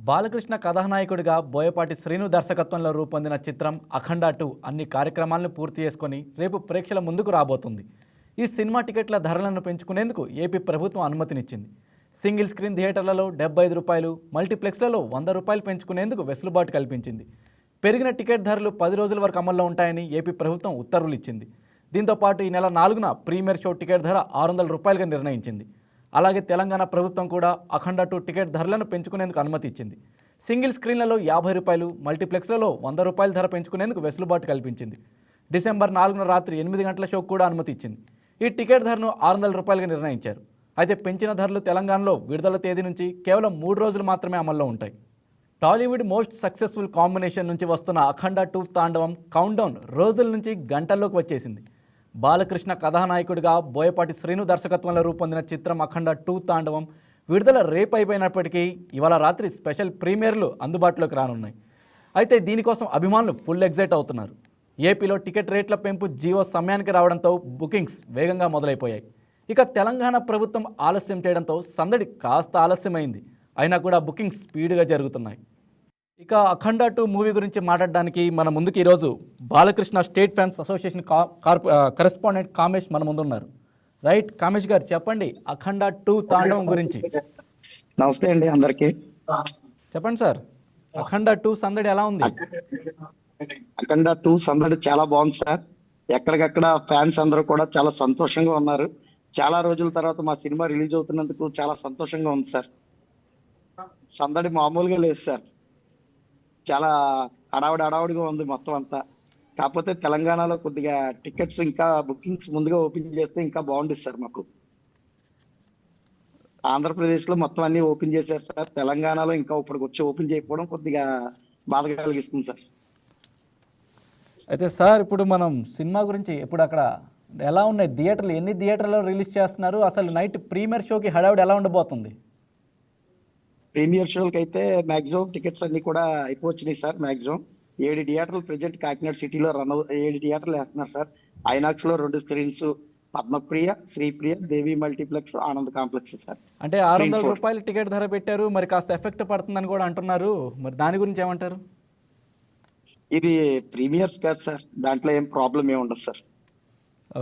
బాలకృష్ణ కథానాయకుడిగా బోయపాటి శ్రీను దర్శకత్వంలో రూపొందిన చిత్రం అఖండ 2 అన్ని కార్యక్రమాలను పూర్తి చేసుకొని రేపు ప్రేక్షకుల ముందుకు రాబోతుంది. ఈ సినిమా టికెట్ల ధరలను పెంచుకునేందుకు ఏపీ ప్రభుత్వం అనుమతినిచ్చింది. సింగిల్ స్క్రీన్ థియేటర్లలో ₹75, మల్టీప్లెక్స్లలో ₹100 పెంచుకునేందుకు వెసులుబాటు కల్పించింది. పెరిగిన టికెట్ ధరలు 10 రోజుల వరకు అమల్లో ఉంటాయని ఏపీ ప్రభుత్వం ఉత్తర్వులు ఇచ్చింది. దీంతో పాటు ఈ నెల 4న ప్రీమియర్ షో టికెట్ ధర ₹600గా నిర్ణయించింది. అలాగే తెలంగాణ ప్రభుత్వం కూడా అఖండ 2 టికెట్ ధరలను పెంచుకునేందుకు అనుమతి ఇచ్చింది. సింగిల్ స్క్రీన్లలో ₹50, మల్టీప్లెక్స్లలో ₹100 ధర పెంచుకునేందుకు వెసులుబాటు కల్పించింది. డిసెంబర్ 4న రాత్రి 8 గంటల షోకు కూడా అనుమతి ఇచ్చింది. ఈ టికెట్ ధరను ₹600గా నిర్ణయించారు. అయితే పెంచిన ధరలు తెలంగాణలో విడుదల తేదీ నుంచి కేవలం 3 రోజులు మాత్రమే అమల్లో ఉంటాయి. టాలీవుడ్ మోస్ట్ సక్సెస్ఫుల్ కాంబినేషన్ నుంచి వస్తున్న అఖండ 2 తాండవం కౌంట్డౌన్ రోజుల నుంచి గంటల్లోకి వచ్చేసింది. బాలకృష్ణ కథానాయకుడిగా బోయపాటి శ్రీను దర్శకత్వంలో రూపొందిన చిత్రం అఖండ 2 తాండవం విడుదల రేపు అయిపోయినప్పటికీ ఇవాళ రాత్రి స్పెషల్ ప్రీమియర్లు అందుబాటులోకి రానున్నాయి. అయితే దీనికోసం అభిమానులు ఫుల్ ఎగ్జైట్ అవుతున్నారు. ఏపీలో టికెట్ రేట్ల పెంపు జీవో సమయానికి రావడంతో బుకింగ్స్ వేగంగా మొదలైపోయాయి. ఇక తెలంగాణ ప్రభుత్వం ఆలస్యం చేయడంతో సందడి కాస్త ఆలస్యమైంది. అయినా కూడా బుకింగ్స్ స్పీడ్గా జరుగుతున్నాయి. ఇక అఖండ 2 మూవీ గురించి మాట్లాడడానికి మన ముందుకు ఈరోజు Balakrishna state fans association correspondent Kamesh మన ముందు ఉన్నారు. రైట్ కామేష్ గారు, చెప్పండి అఖండ 2 తాండవం గురించి. నమస్తే అండి అందరికి. చెప్పండి సార్, అఖండ 2 సందడి ఎలా ఉంది? అఖండ 2 సందడి చాలా బాగుంది సార్. ఎక్కడికక్కడ ఫ్యాన్స్ అందరూ కూడా చాలా సంతోషంగా ఉన్నారు. చాలా రోజుల తర్వాత మా సినిమా రిలీజ్ అవుతున్నందుకు చాలా సంతోషంగా ఉంది సార్. సందడి మామూలుగా లేదు సార్. చాలా హడావుడిగా ఉంది మొత్తం అంతా. కాకపోతే తెలంగాణలో కొద్దిగా టికెట్స్ ఇంకా బుకింగ్స్ ముందుగా ఓపెన్ చేస్తే ఇంకా బాగుంటుంది సార్. మాకు ఆంధ్రప్రదేశ్ లో మొత్తం అన్ని ఓపెన్ చేశారు సార్. తెలంగాణలో ఇంకా ఇప్పటికి వచ్చి ఓపెన్ చేయకపోవడం కొద్దిగా బాధ కలిగిస్తుంది సార్. అయితే సార్, ఇప్పుడు మనం సినిమా గురించి ఇప్పుడు అక్కడ ఎలా ఉన్నాయి థియేటర్లు, ఎన్ని థియేటర్లో రిలీజ్ చేస్తున్నారు, అసలు నైట్ ప్రీమియర్ షోకి హడావుడి ఎలా ఉండబోతుంది? ప్రీమియర్ షోలకి అయితే మాక్సిమం టికెట్స్ అన్ని కూడా అయిపోవచ్చినాయి సార్. మాక్సిమం 7 థియేటర్లు ప్రెజెంట్ కాకినాడ సిటీలో 7 థియేటర్లు వేస్తున్నారు సార్. ఐనాక్స్ లో 2 స్క్రీన్స్, పద్మప్రియ, శ్రీప్రియ, దేవి మల్టీప్లెక్స్, ఆనంద్ కాంప్లెక్స్ సార్. అంటే ₹600 టికెట్ ధర పెట్టారు, మరి కాస్త ఎఫెక్ట్ పడుతుందని కూడా అంటున్నారు. మరి దాని గురించి ఏమంటారు? ఇది ప్రీమియర్స్ కాదు సార్, దాంట్లో ఏం ప్రాబ్లం ఏమి ఉండదు సార్.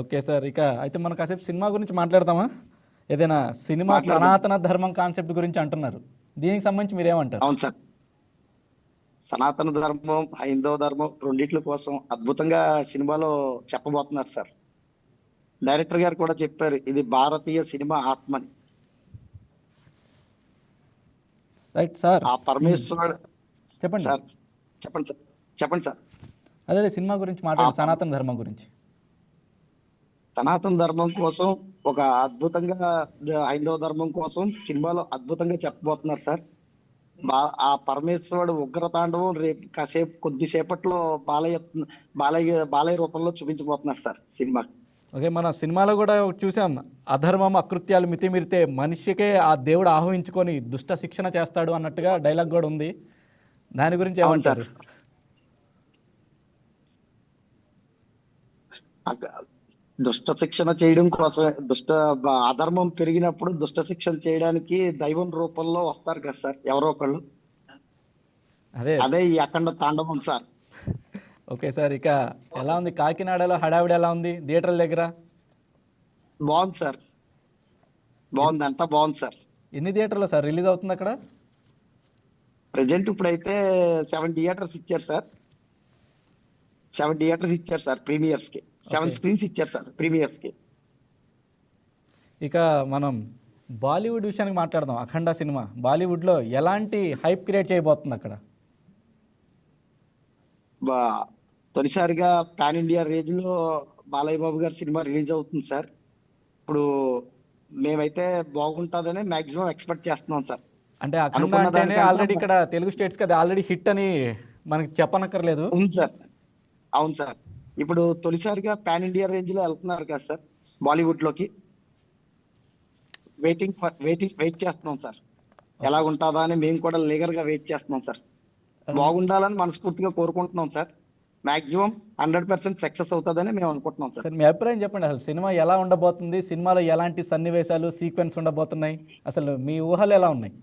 ఓకే సార్, ఇక అయితే మనం కాసేపు సినిమా గురించి మాట్లాడతామా? ఏదైనా సినిమా సనాతన ధర్మం కాన్సెప్ట్ గురించి అంటున్నారు, దీనికి సంబంధించి మీరేమంటారు? అవును సార్, సనాతన ధర్మం, హైందవ ధర్మం రెండిట్ల కోసం అద్భుతంగా సినిమాలో చెప్పబోతున్నారు సార్. డైరెక్టర్ గారు కూడా చెప్పారు, ఇది భారతీయ సినిమా ఆత్మని. రైట్ సార్, ఆ పరమేశ్వరుడు. చెప్పండి సార్, చెప్పండి సార్. అదే సినిమా గురించి మాట్లాడండి, సనాతన ధర్మం గురించి. సనాతన ధర్మం కోసం ఒక అద్భుతంగా, హైందవ ధర్మం కోసం సినిమాలో అద్భుతంగా చెప్పబోతున్నారు సార్. ఆ పరమేశ్వరుడు ఉగ్రతాండవం రేపు కొద్దిసేపట్లో బాలయ్య రూపంలో చూపించబోతున్నారు సార్ సినిమా. ఓకే, మన సినిమాలో కూడా చూసాం, అధర్మం అకృత్యాలు మితిమీరితే మనిషికే ఆ దేవుడు ఆహ్వానించుకొని దుష్ట శిక్షణ చేస్తాడు అన్నట్టుగా డైలాగ్ కూడా ఉంది. దాని గురించి ఏమంటారు? దుష్ట శిక్షణ చేయడం కోసమే, అధర్మం పెరిగినప్పుడు దుష్ట శిక్షణ చేయడానికి దైవం రూపంలో వస్తారు కదా సార్ ఎవరో ఒకళ్ళు. అదే ఈ అఖండ తాండవం సార్. ఓకే సార్, ఇక ఎలా ఉంది కాకినాడలో హడావిడి, ఎలా ఉంది థియేటర్ల దగ్గర? బాగుంది సార్, బాగుంది, అంతా బాగుంది సార్. ఎన్ని థియేటర్లో సార్ రిలీజ్ అవుతుంది అక్కడ? ప్రెజెంట్ ఇప్పుడైతే 7 థియేటర్స్ ఇచ్చారు సార్. 7 థియేటర్స్ ఇచ్చారు సార్ ప్రీమియర్స్ కి. 7 స్క్రీన్స్ ఇచ్చారు సార్ ప్రీమియర్స్ కి. ఇక మనం బాలీవుడ్ విషయానికి మాట్లాడదాం. అఖండ సినిమా బాలీవుడ్లో ఎలాంటి హైప్ క్రియేట్ చేయబోతుంది అక్కడ? తొలిసారిగా పాన్ ఇండియా రేంజ్ లో బాలయ్య బాబు గారి సినిమా రిలీజ్ అవుతుంది సార్. ఇప్పుడు మేమైతే బాగుంటుందని మాక్సిమం ఎక్స్పెక్ట్ చేస్తున్నాం సార్. అంటే అఖండ అంటేనే ఆల్రెడీ ఇక్కడ తెలుగు స్టేట్స్ కదా ఆల్రెడీ హిట్ అని మనకి చెప్పనక్కర్లేదు. అవును సార్, అవును సార్. ఇప్పుడు తొలిసారిగా పాన్ ఇండియా రేంజ్ లో వెళ్తున్నారు కదా సార్ బాలీవుడ్ లోకి. వెయిట్ చేస్తున్నాం సార్, ఎలా ఉంటుందా అని మేము కూడా లీగల్ గా వెయిట్ చేస్తున్నాం సార్. బాగుండాలని మనస్ఫూర్తిగా కోరుకుంటున్నాం సార్. మాక్సిమం 100% సక్సెస్ అవుతుందని మేము అనుకుంటున్నాం సార్. సార్, మీ అభిప్రాయం చెప్పండి, అసలు సినిమా ఎలా ఉండబోతుంది, సినిమాలో ఎలాంటి సన్నివేశాలు సీక్వెన్స్ ఉండబోతున్నాయి, అసలు మీ ఊహలు ఎలా ఉన్నాయి?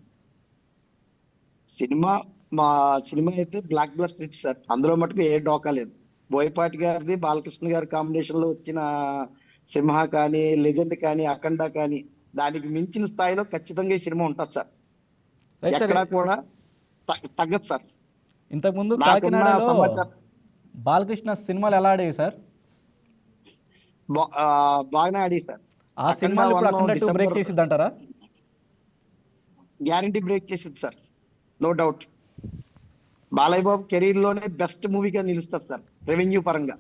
సినిమా మా సినిమా అయితే బ్లాక్ బ్లస్టర్ హిట్ సార్. అందులో మటుకు ఏ డోకా లేదు. బోయపాటి గారిది బాలకృష్ణ గారి కాంబినేషన్ లో వచ్చిన సింహ కానీ, లెజెండ్ కానీ, అఖండ కానీ దానికి మించిన స్థాయిలో ఖచ్చితంగా ఈ సినిమా ఉంటుంది సార్. Right sir. ఎక్కడా కూడా తగ్గదు సార్. ఇంతకుముందు నాకున్న కాకినాడలో సమాచారం బాలకృష్ణ సినిమాలు ఎలా ఆడేవి సార్? బాగానే ఆడి సార్. ఆ సినిమాలు ఇప్పుడు అఖండ 2 బ్రేక్ చేసిద్ది అంటారా? గ్యారంటీ బ్రేక్ చేసింది sir, no doubt. Balayya Babu career లోనే బెస్ట్ మూవీగా నిలుస్తుంది సార్ రెవెన్యూ పరంగా.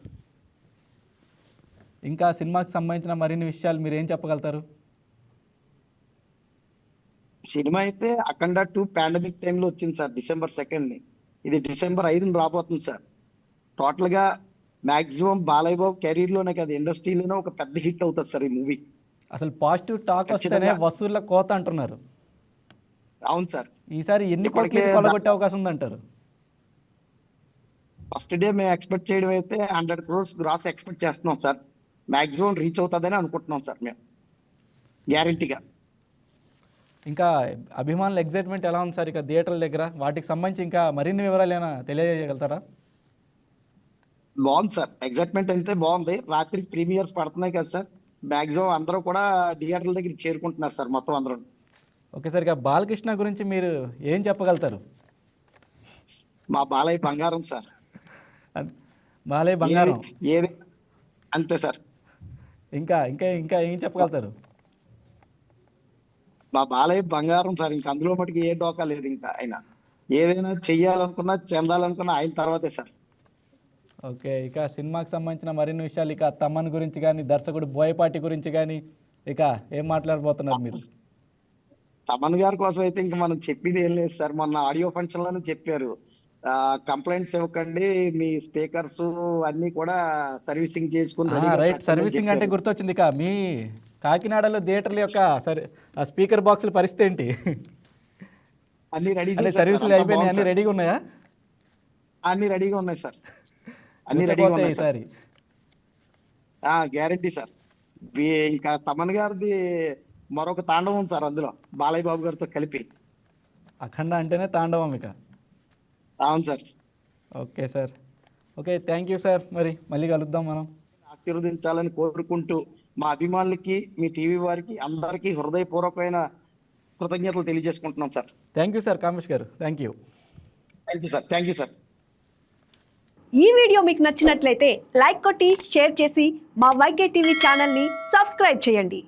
ఇంకా సినిమాకి సంబంధించిన మరిన్ని విషయాలు మీరు ఏం చెప్పగలుగుతారు? సినిమా అయితే అఖండ 2 పాండమిక్ టైంలో వచ్చింది సార్, December 2nd. ఇది December 5న రాబోతుంది సార్. టోటల్ గా మాక్సిమం బాలయ్య బాబు కెరీర్ లోనే కాదు, ఇండస్ట్రీలోనే ఒక పెద్ద హిట్ అవుతుంది సార్ ఈ మూవీ. అసలు పాజిటివ్ టాక్ వస్తేనే ఖచ్చితంగా. వసూళ్ల కోత అంటున్నారు. అవును సార్. ఈసారి ఎన్ని కోట్లు ఇప్పటికే కొల్లగొట్టే అవకాశం ఉందంటారు? ఫస్ట్ డే మేము ఎక్స్పెక్ట్ చేయడం అయితే 100 crores గ్రాస్ ఎక్స్పెక్ట్ చేస్తున్నాం సార్. మాక్సిమం రీచ్ అవుతుందని అనుకుంటున్నాం సార్ మేము, గ్యారంటీగా. ఇంకా అభిమానుల ఎగ్జైట్మెంట్ ఎలా ఉంది సార్ ఇక థియేటర్ల దగ్గర? వాటికి సంబంధించి ఇంకా మరిన్ని వివరాలు ఏమైనా తెలియజేయగలుగుతారా? బాగుంది సార్, ఎగ్జైట్మెంట్ అయితే బాగుంది. రాత్రి ప్రీమియర్స్ పడుతున్నాయి కదా సార్, మాక్సిమం అందరూ కూడా థియేటర్ల దగ్గర చేరుకుంటున్నారు సార్ మొత్తం అందరూ. Okay sir. ఇక బాలకృష్ణ గురించి మీరు ఏం చెప్పగలుగుతారు? మా బాలయ్య బంగారం సార్. బాలయ్య బంగారం. ఏది అంతే సార్. ఇంకా ఇంకా ఇంకా ఏం చెప్పగలుగుతారు? మా బాలయ్య బంగారం సార్. ఇంకా అందులో మటుకు ఏ డోకా లేదు. ఇంకా ఆయన ఏదైనా చెయ్యాలనుకున్నా చెందాలనుకున్నా ఆయన తర్వాతే సార్. ఓకే. ఇక సినిమాకి సంబంధించిన మరిన్ని విషయాలు, ఇక తమ్మన్ గురించి కానీ, దర్శకుడు బోయపాటి గురించి కానీ ఇక ఏం మాట్లాడబోతున్నారు మీరు? తమన్ గారి కోసం అయితే ఇంకా మనం చెప్పింది ఏం లేదు సార్. మొన్న ఆడియో ఫంక్షన్ లోనే చెప్పారు, కంప్లైంట్స్ ఇవ్వకండి, మీ స్పీకర్స్ అన్ని కూడా సర్వీసింగ్ చేసుకుని రెడీగా రైట్. పెట్టండి అని సర్వీసింగ్ అంటే చెప్పారు. గుర్తొచ్చింది. ఇక మీ కాకినాడలో థియేటర్ల యొక్క ఆ స్పీకర్ బాక్సుల పరిస్థితి ఏంటి? అన్ని రెడీ అంటే చేశారు సార్, సర్వీసులు అంతా అయిపోయినాయి, బాగుంది అన్ని సార్. రెడీగా ఉన్నాయా? అన్ని రెడీగా ఉన్నాయి సార్, అన్ని రెడీగా ఊచకోతే ఉన్నాయి సార్. ఈసారి. Guarantee sir. ఇంకా తమన్ గారిది మరొక తాండవం సార్ అందులో, బాలయ్య బాబు గారితో కలిపి. అఖండ అంటేనే తాండవం ఇక. అవును sir. Okay sir. Okay, thank you sir. మరి మళ్ళీ కలుద్దాం మనం. ఆశీర్వదించాలని కోరుకుంటూ మా అభిమానులకి, మీ టీవీ వారికి అందరికీ హృదయపూర్వకమైన కృతజ్ఞతలు తెలియజేసుకుంటున్నాం సార్. Thank you sir Kamesh garu. Thank you. Thank you sir. Thank you sir. ఈ వీడియో మీకు నచ్చినట్లయితే లైక్ కొట్టి షేర్ చేసి మా వైకే టీవీ ఛానల్ని సబ్స్క్రైబ్ చేయండి.